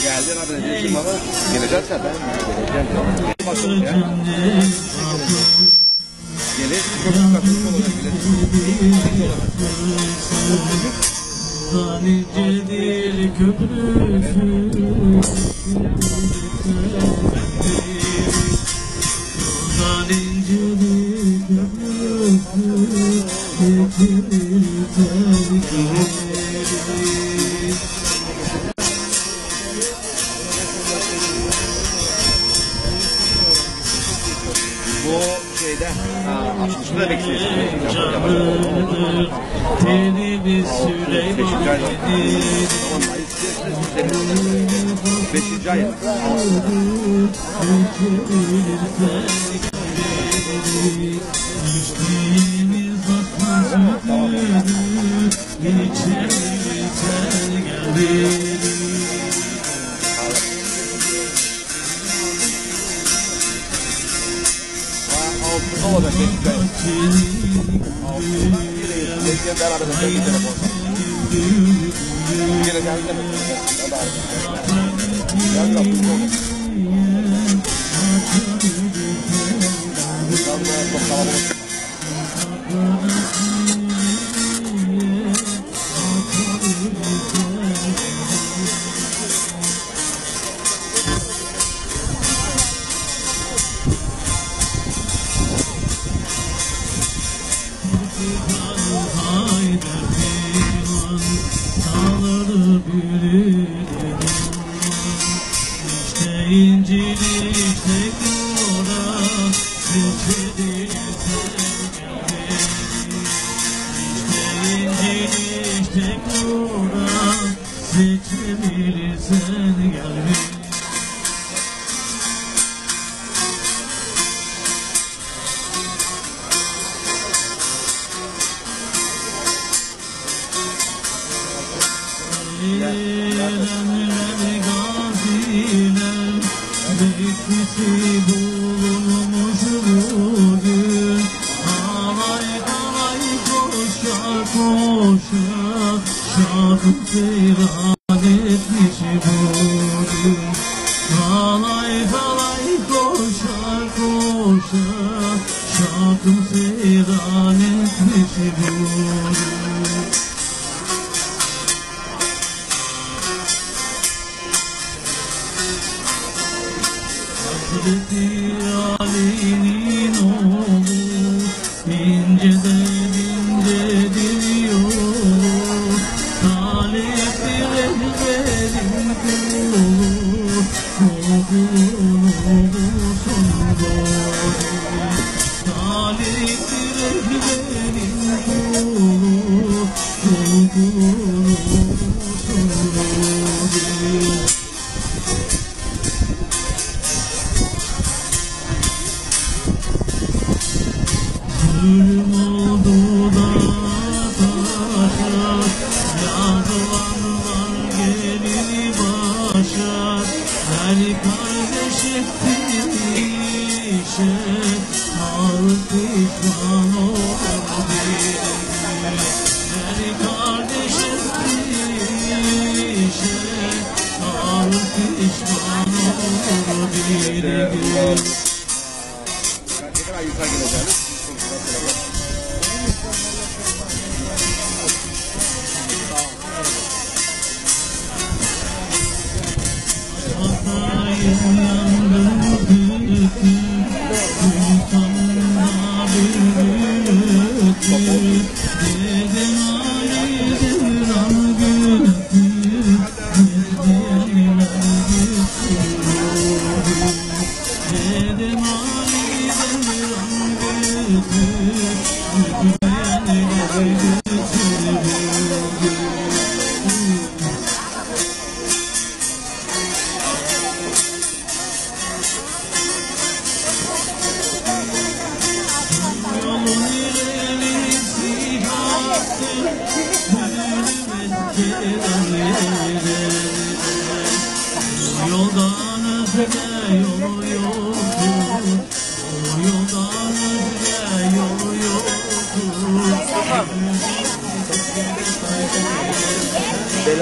Geldin abi ne diyorsun bana? Gelecekse ben geleceğim. Bakalım ya. Gelir, çok katılmış olacak. Gelir. Zanicedir köprüsü Zanicedir köprüsü Geçirir terk Bu şeyde 60'ında bekliyorsun. Tenimiz Süleyman'dır 5. ay. İçtiğimiz batmasıdır Geçerir ter geldi Altında olacak 5. ay. Altında bir beraber de telefon. Bir kere geldi mi? İşte İncil'i tek yola seçedir İşte İncil'i tek yola seçebilirsen gel Beklisi bulunmuş bugün Alay alay koşa koşa Şahım seyran etmiş bugün Alay alay koşa koşa Şahım seyran etmiş bugün Hazreti Ali'nin oğlu inceden incedir yolu Talip-i rehberin kulu Oğlun olsun doğru Talip-i rehberin kulu Oğlun olsun doğru Ölüm oldu da taşa Yazılanlar gelir başa Her kardeş ettiğişe Ağır pişman olur Her kardeş ettiğişe Ağır pişman olur bir gün Ne kadar yukarı geleceğiniz?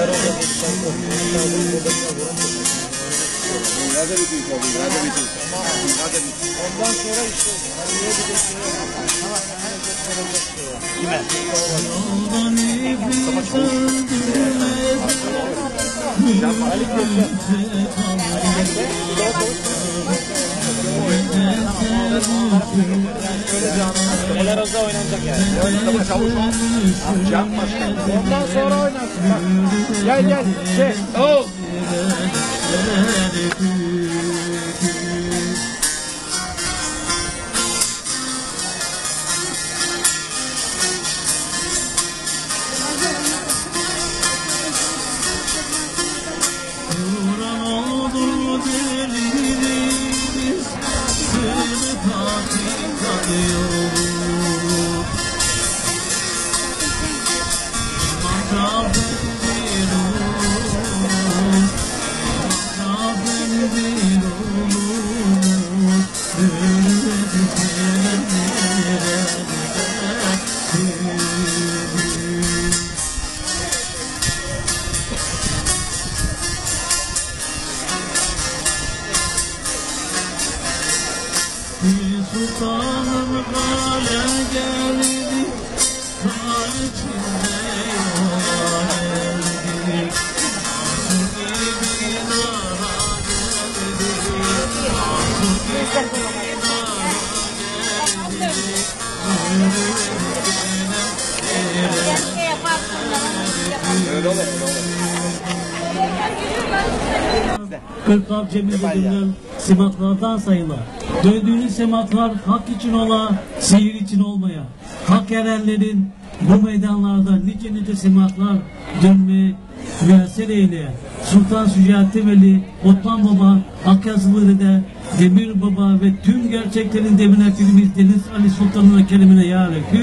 Nerede bitiyor tabii? Nerede bitiyor? Ondan sonra işte niye bir de kime? Neler olsa oynanacak yani. Ondan sonra oynarsın. Gel gel. Oh. Sultanım kale geldi, kale içinde yola geldik. Su gibi nara geldi, su gibi nara geldi. Kırklar cemil sematlardan sayılar. Döndüğünüz sematlar hak için ola, sihir için olmaya. Hak erenlerin bu meydanlarda nice sematlar dönmeye müyesser eyle. Sultan Sücaettin Veli, Otman Baba, Akyazılı Dede, Demir Baba ve tüm gerçeklerin devine filimiz Deniz Ali Sultan'ın kerimine yâre. Kü